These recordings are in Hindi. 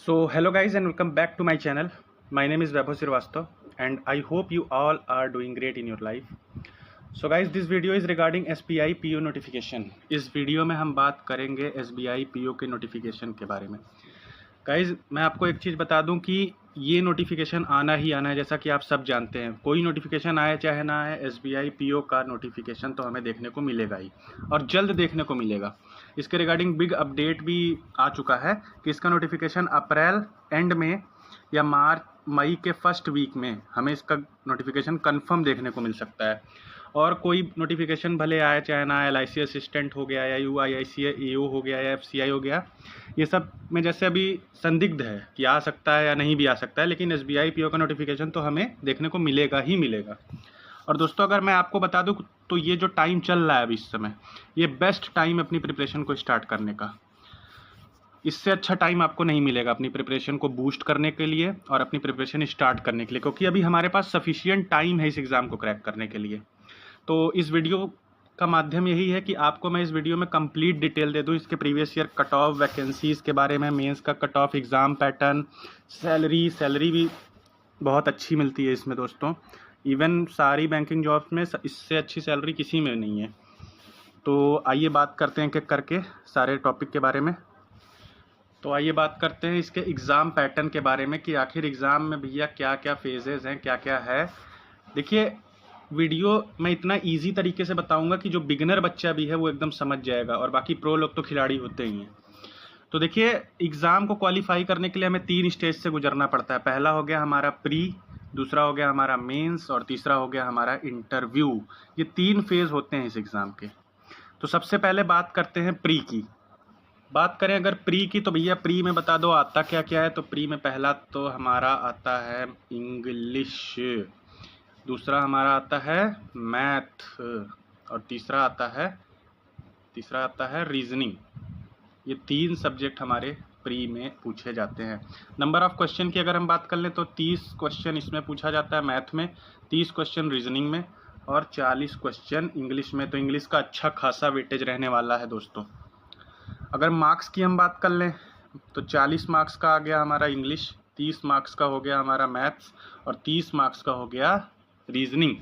So hello guys and welcome back to my channel. My name is Vaibhav Srivastava and I hope you all are doing great in your life. So guys, this video is regarding SBI PO notification. इस वीडियो में हम बात करेंगे SBI PO के नोटिफिकेशन के बारे में. गाइज मैं आपको एक चीज़ बता दूं कि ये नोटिफिकेशन आना ही आना है. जैसा कि आप सब जानते हैं, कोई नोटिफिकेशन आए चाहे ना आए, SBI PO का नोटिफिकेशन तो हमें देखने को मिलेगा ही और जल्द देखने को मिलेगा. इसके रिगार्डिंग बिग अपडेट भी आ चुका है कि इसका नोटिफिकेशन अप्रैल एंड में या मई के फर्स्ट वीक में हमें इसका नोटिफिकेशन कंफर्म देखने को मिल सकता है. और कोई नोटिफिकेशन भले आए चाहे ना आए, LIC असिस्टेंट हो गया या UIIC AO हो गया या FCI हो गया, ये सब में जैसे अभी संदिग्ध है कि आ सकता है या नहीं भी आ सकता है, लेकिन SBI PO का नोटिफिकेशन तो हमें देखने को मिलेगा ही मिलेगा. और दोस्तों अगर मैं आपको बता दूं तो ये जो टाइम चल रहा है अभी इस समय, ये बेस्ट टाइम अपनी प्रिपरेशन को स्टार्ट करने का. इससे अच्छा टाइम आपको नहीं मिलेगा अपनी प्रिपरेशन को बूस्ट करने के लिए और अपनी प्रिपरेशन स्टार्ट करने के लिए, क्योंकि अभी हमारे पास सफिशिएंट टाइम है इस एग्ज़ाम को क्रैक करने के लिए. तो इस वीडियो का माध्यम यही है कि आपको मैं इस वीडियो में कंप्लीट डिटेल दे दूं इसके previous year cut off vacancies के बारे में, मेंस का cut off, exam pattern, salary भी बहुत अच्छी मिलती है इसमें दोस्तों. इवन सारी बैंकिंग जॉब्स में इससे अच्छी सैलरी किसी में नहीं है. तो आइए बात करते हैं एक करके सारे टॉपिक के बारे में. तो आइए बात करते हैं इसके एग्ज़ाम पैटर्न के बारे में कि आखिर एग्ज़ाम में भैया क्या क्या फेजेज़ हैं, क्या क्या है. देखिए, वीडियो मैं इतना इजी तरीके से बताऊंगा कि जो बिगिनर बच्चा भी है वो एकदम समझ जाएगा, और बाकी प्रो लोग तो खिलाड़ी होते ही हैं. तो देखिए, एग्ज़ाम को क्वालिफाई करने के लिए हमें 3 स्टेज से गुजरना पड़ता है. पहला हो गया हमारा प्री, दूसरा हो गया हमारा मेंस और तीसरा हो गया हमारा इंटरव्यू. ये 3 फेज़ होते हैं इस एग्ज़ाम के. तो सबसे पहले बात करते हैं प्री की. बात करें अगर प्री की, तो भैया प्री में बता दो आता क्या क्या है. तो प्री में पहला तो हमारा आता है इंग्लिश, दूसरा हमारा आता है मैथ और तीसरा आता है रीजनिंग. ये 3 सब्जेक्ट हमारे प्री में पूछे जाते हैं. नंबर ऑफ क्वेश्चन की अगर हम बात कर लें तो 30 क्वेश्चन इसमें पूछा जाता है मैथ में, 30 क्वेश्चन रीजनिंग में और 40 क्वेश्चन इंग्लिश में. तो इंग्लिश का अच्छा खासा वेटेज रहने वाला है दोस्तों. अगर मार्क्स की हम बात कर लें तो 40 मार्क्स का आ गया हमारा इंग्लिश, 30 मार्क्स का हो गया हमारा मैथ्स और 30 मार्क्स का हो गया reasoning.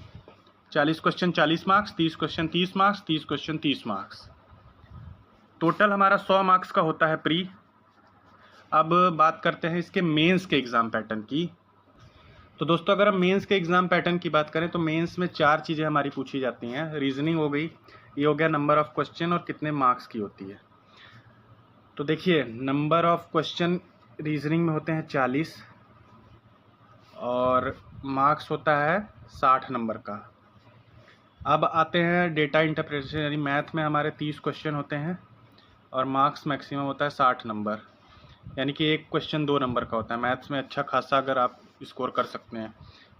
40 question 40 marks, 30 question 30 marks, 30 question 30 marks. Total हमारा 100 मार्क्स का होता है प्री. अब बात करते हैं इसके मेंस के एग्ज़ाम पैटर्न की. तो दोस्तों अगर हम मेंस के एग्ज़ाम पैटर्न की बात करें तो मेंस में 4 चीज़ें हमारी पूछी जाती हैं. रीजनिंग हो गई, ये हो गया नंबर ऑफ़ क्वेश्चन और कितने मार्क्स की होती है. तो देखिए, नंबर ऑफ़ क्वेश्चन रीजनिंग में होते हैं 40 और मार्क्स होता है 60 नंबर का. अब आते हैं डेटा इंटरप्रिटेशन, यानी मैथ में हमारे 30 क्वेश्चन होते हैं और मार्क्स मैक्सिमम होता है 60 नंबर, यानी कि एक क्वेश्चन 2 नंबर का होता है. मैथ्स में अच्छा खासा अगर आप स्कोर कर सकते हैं.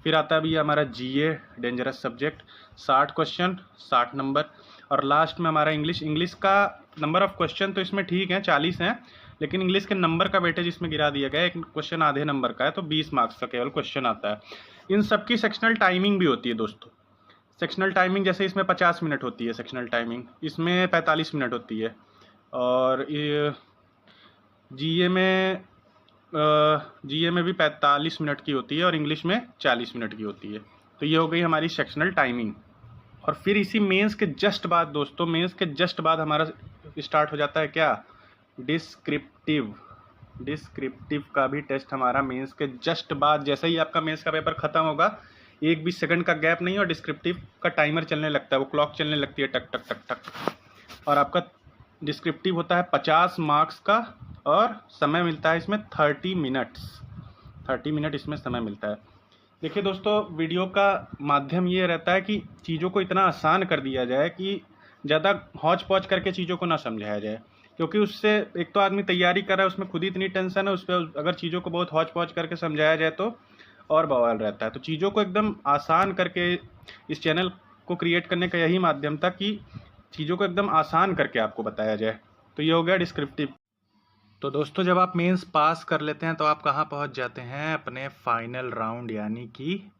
फिर आता है भी हमारा GA, dangerous subject, 60 question 60 number. और लास्ट में हमारा इंग्लिश का नंबर ऑफ़ क्वेश्चन तो इसमें ठीक है 40 हैं, लेकिन इंग्लिश के नंबर का वेटेज इसमें गिरा दिया गया है. एक क्वेश्चन आधे नंबर का है तो 20 मार्क्स का केवल क्वेश्चन आता है. इन सब की सेक्शनल टाइमिंग भी होती है दोस्तों. सेक्शनल टाइमिंग जैसे इसमें 50 मिनट होती है सेक्शनल टाइमिंग, इसमें 45 मिनट होती है. और ये GA में भी 45 मिनट की होती है और इंग्लिश में 40 मिनट की होती है. तो ये हो गई हमारी सेक्शनल टाइमिंग. और फिर इसी मेंस के जस्ट बाद दोस्तों, मेंस के जस्ट बाद हमारा स्टार्ट हो जाता है क्या, डिस्क्रिप्टिव का भी टेस्ट हमारा मेंस के जस्ट बाद. जैसे ही आपका मेंस का पेपर ख़त्म होगा, एक भी सेकंड का गैप नहीं, और डिस्क्रिप्टिव का टाइमर चलने लगता है, वो क्लॉक चलने लगती है टक टक टक टक. और आपका डिस्क्रिप्टिव होता है 50 मार्क्स का और समय मिलता है इसमें 30 मिनट इसमें समय मिलता है. देखिए दोस्तों, वीडियो का माध्यम ये रहता है कि चीज़ों को इतना आसान कर दिया जाए कि ज़्यादा हौच पौच करके चीज़ों को ना समझाया जाए, क्योंकि उससे एक तो आदमी तैयारी कर रहा है, उसमें खुद ही इतनी टेंशन है, उस पर अगर चीज़ों को बहुत हौच पौच करके समझाया जाए तो और बवाल रहता है. तो चीज़ों को एकदम आसान करके इस चैनल को क्रिएट करने का यही माध्यम था कि चीज़ों को एकदम आसान करके आपको बताया जाए. तो ये हो गया डिस्क्रिप्टिव. तो दोस्तों जब आप मेंस पास कर लेते हैं तो आप कहाँ पहुँच जाते हैं, अपने फाइनल राउंड यानी कि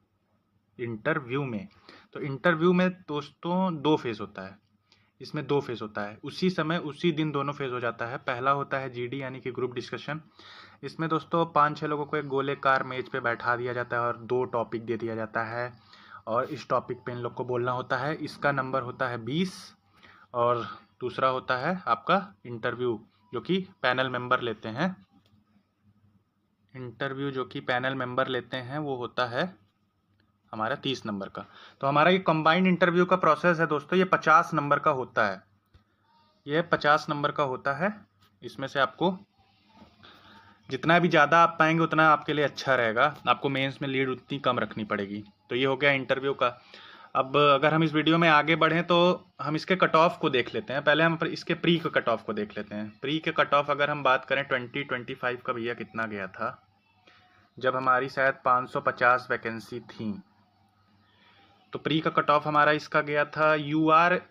इंटरव्यू में. तो इंटरव्यू में दोस्तों 2 फेज़ होता है. इसमें 2 फेज़ होता है, उसी समय उसी दिन दोनों फेज़ हो जाता है। पहला होता है जीडी यानी कि ग्रुप डिस्कशन। इसमें दोस्तों 5-6 लोगों को एक गोलेकार मेज पे बैठा दिया जाता है और 2 टॉपिक दे दिया जाता है और इस टॉपिक पे इन लोग को बोलना होता है। इसका नंबर होता है 20 और दूसरा होता है आपका इंटरव्यू जो कि पैनल मेंबर लेते हैं। इंटरव्यू जो कि पैनल मेंबर लेते हैं वो होता है हमारा 30 नंबर का। तो हमारा ये कंबाइंड इंटरव्यू का प्रोसेस है दोस्तों, ये 50 नंबर का होता है। ये 50 नंबर का होता है। इसमें से आपको जितना भी ज़्यादा आप पाएंगे उतना आपके लिए अच्छा रहेगा। आपको मेंस में लीड उतनी कम रखनी पड़ेगी। तो ये हो गया इंटरव्यू का। अब अगर हम इस वीडियो में आगे बढ़ें तो हम इसके कट ऑफ को देख लेते हैं। पहले हम इसके प्री के कट ऑफ को देख लेते हैं। प्री के कट ऑफ अगर हम बात करें 2025 का भैया कितना गया था, जब हमारी शायद 550 वैकेंसी थी, तो प्री का कट ऑफ हमारा इसका गया था। यूआर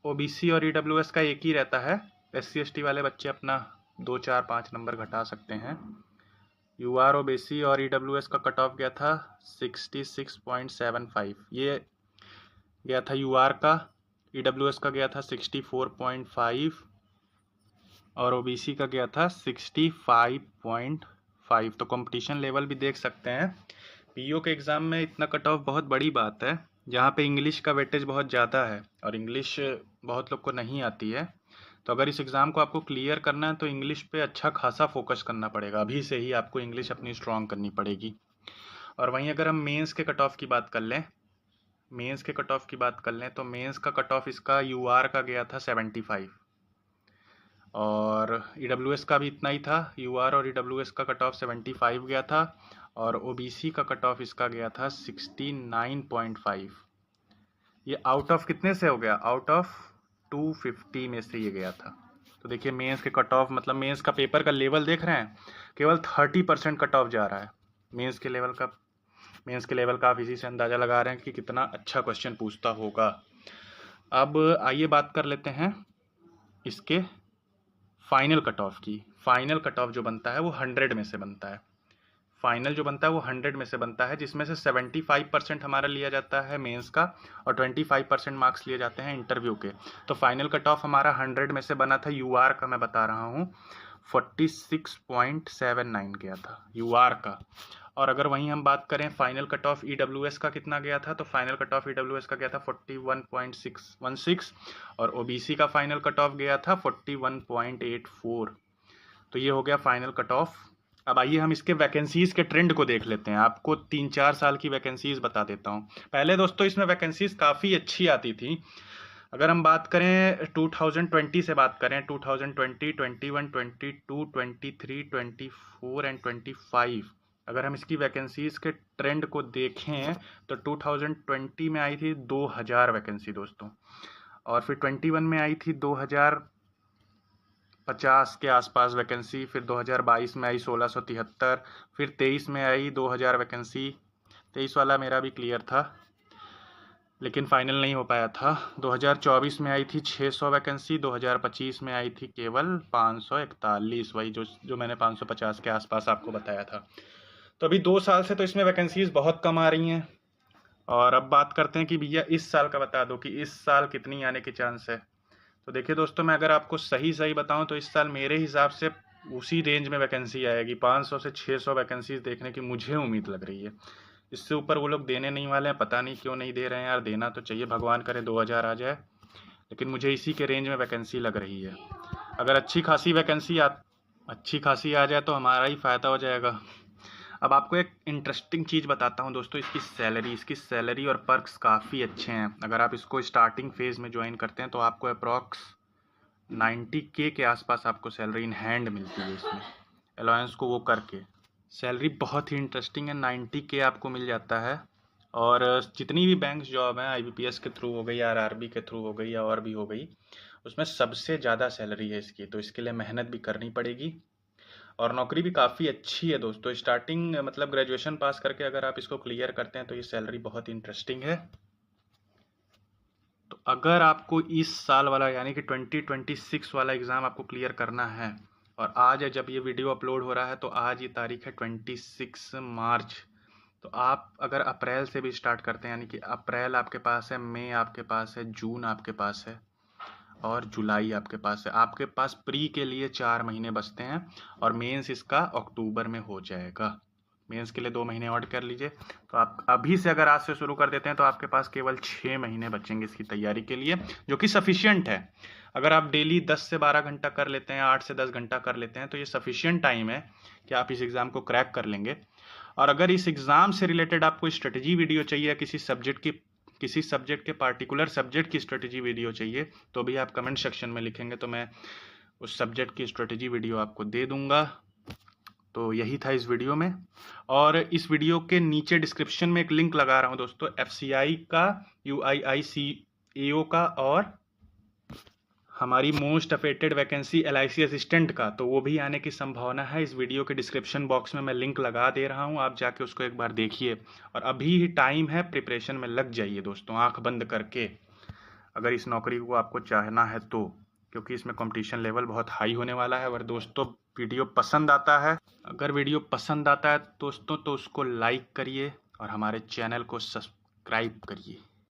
ओबीसी और ईडब्ल्यूएस का एक ही रहता है। SC ST वाले बच्चे अपना 2 4 5 नंबर घटा सकते हैं। यूआर ओबीसी और ईडब्ल्यूएस का कट ऑफ गया था 66.75। ये गया था यूआर का। ईडब्ल्यूएस का गया था 64.5 और ओबीसी का गया था 65.5। तो कंपटीशन लेवल भी देख सकते हैं। पीओ के एग्ज़ाम में इतना कट ऑफ बहुत बड़ी बात है, जहाँ पे इंग्लिश का वेटेज बहुत ज़्यादा है और इंग्लिश बहुत लोग को नहीं आती है। तो अगर इस एग्ज़ाम को आपको क्लियर करना है तो इंग्लिश पे अच्छा खासा फोकस करना पड़ेगा। अभी से ही आपको इंग्लिश अपनी स्ट्रॉन्ग करनी पड़ेगी। और वहीं अगर हम मेंस के कट ऑफ की बात कर लें, तो मेंस का कट ऑफ इसका यूआर का गया था 75 और ईडब्ल्यूएस का भी इतना ही था। यूआर और ईडब्ल्यूएस का कट ऑफ 75 गया था और ओबीसी का कट ऑफ इसका गया था 69.5। ये आउट ऑफ कितने से हो गया? आउट ऑफ 250 में से ये गया था। तो देखिए मेंस के कट ऑफ, मतलब मेंस का पेपर का लेवल देख रहे हैं, केवल 30% कट ऑफ जा रहा है मेंस के लेवल का। आप इसी से अंदाज़ा लगा रहे हैं कि कितना अच्छा क्वेश्चन पूछता होगा। अब आइए बात कर लेते हैं इसके फाइनल कट ऑफ की। फाइनल कट ऑफ जो बनता है वो 100 में से बनता है। फाइनल जो बनता है वो 100 में से बनता है, जिसमें से 75% हमारा लिया जाता है मेंस का और 25% मार्क्स लिए जाते हैं इंटरव्यू के। तो फाइनल कट ऑफ हमारा 100 में से बना था। यूआर का मैं बता रहा हूँ 46.79 गया था यूआर का। और अगर वहीं हम बात करें फाइनल कट ऑफ ईडब्ल्यूएस का कितना गया था, तो फाइनल कट ऑफ ईडब्ल्यूएस का गया था 41.616 और ओबीसी का फाइनल कट ऑफ गया था 41.84। तो ये हो गया फाइनल कट ऑफ। अब आइए हम इसके वैकेंसीज़ के ट्रेंड को देख लेते हैं। आपको 3-4 साल की वैकेंसीज़ बता देता हूँ। पहले दोस्तों इसमें वैकेंसीज़ काफ़ी अच्छी आती थी। अगर हम बात करें 2020 से बात करें, 2020, 21, 22, 23, 24 एंड 25, अगर हम इसकी वैकेंसीज़ के ट्रेंड को देखें तो 2020 में आई थी 2000 वैकेंसी दोस्तों, और फिर 21 में आई थी 2050 के आसपास वैकेंसी, फिर 2022 में आई 1673, फिर 23 में आई 2000 वैकेंसी। 23 वाला मेरा भी क्लियर था लेकिन फाइनल नहीं हो पाया था। 2024 में आई थी 600 वैकेंसी, 2025 में आई थी केवल 541, वही जो मैंने 550 के आसपास आपको बताया था। तो अभी 2 साल से तो इसमें वैकेंसीज़ बहुत कम आ रही हैं। और अब बात करते हैं कि भैया इस साल का बता दो कि इस साल कितनी आने के चांस है। तो देखिए दोस्तों, मैं अगर आपको सही बताऊं तो इस साल मेरे हिसाब से उसी रेंज में वैकेंसी आएगी। 500 से 600 वैकेंसीज देखने की मुझे उम्मीद लग रही है। इससे ऊपर वो लोग देने नहीं वाले हैं, पता नहीं क्यों नहीं दे रहे हैं यार। देना तो चाहिए, भगवान करे 2000 आ जाए, लेकिन मुझे इसी के रेंज में वैकेंसी लग रही है। अगर अच्छी खासी आ जाए तो हमारा ही फ़ायदा हो जाएगा। अब आपको एक इंटरेस्टिंग चीज़ बताता हूँ दोस्तों, इसकी सैलरी और पर्क्स काफ़ी अच्छे हैं। अगर आप इसको स्टार्टिंग फेज़ में ज्वाइन करते हैं तो आपको अप्रॉक्स 90K के आसपास आपको सैलरी इन हैंड मिलती है। इसमें अलाउंस को वो करके सैलरी बहुत ही इंटरेस्टिंग है। 90K आपको मिल जाता है। और जितनी भी बैंक जॉब हैं, IBPS के थ्रू हो गई, RRB के थ्रू हो गई या और भी हो गई, उसमें सबसे ज़्यादा सैलरी है इसकी। तो इसके लिए मेहनत भी करनी पड़ेगी और नौकरी भी काफ़ी अच्छी है दोस्तों। स्टार्टिंग मतलब ग्रेजुएशन पास करके अगर आप इसको क्लियर करते हैं तो ये सैलरी बहुत इंटरेस्टिंग है। तो अगर आपको इस साल वाला यानी कि 2026 वाला एग्ज़ाम आपको क्लियर करना है, और आज है जब ये वीडियो अपलोड हो रहा है, तो आज ये तारीख है 26 मार्च। तो आप अगर अप्रैल से भी स्टार्ट करते हैं, यानी कि अप्रैल आपके पास है, मई आपके पास है, जून आपके पास है, और जुलाई आपके पास है। आपके पास प्री के लिए 4 महीने बचते हैं और मेंस इसका अक्टूबर में हो जाएगा। मेंस के लिए 2 महीने और कर लीजिए। तो आप अभी से अगर आज से शुरू कर देते हैं तो आपके पास केवल 6 महीने बचेंगे इसकी तैयारी के लिए, जो कि सफिशियंट है। अगर आप डेली 10 से 12 घंटा कर लेते हैं, 8 से 10 घंटा कर लेते हैं, तो ये सफिशियंट टाइम है कि आप इस एग्ज़ाम को क्रैक कर लेंगे। और अगर इस एग्ज़ाम से रिलेटेड आपको स्ट्रेटजी वीडियो चाहिए, किसी सब्जेक्ट के पार्टिकुलर सब्जेक्ट की स्ट्रेटजी वीडियो चाहिए, तो भी आप कमेंट सेक्शन में लिखेंगे तो मैं उस सब्जेक्ट की स्ट्रेटजी वीडियो आपको दे दूंगा। तो यही था इस वीडियो में। और इस वीडियो के नीचे डिस्क्रिप्शन में एक लिंक लगा रहा हूं दोस्तों, FCI का, UIICAO का और हमारी most affected vacancy LIC assistant का, तो वो भी आने की संभावना है। इस वीडियो के डिस्क्रिप्शन बॉक्स में मैं लिंक लगा दे रहा हूं, आप जाके उसको एक बार देखिए। और अभी ही टाइम है, प्रिपरेशन में लग जाइए दोस्तों, आंख बंद करके, अगर इस नौकरी को आपको चाहना है तो, क्योंकि इसमें कंपटीशन लेवल बहुत हाई होने वाला है। अगर दोस्तों वीडियो पसंद आता है दोस्तों, तो उसको लाइक करिए और हमारे चैनल को सब्सक्राइब करिए।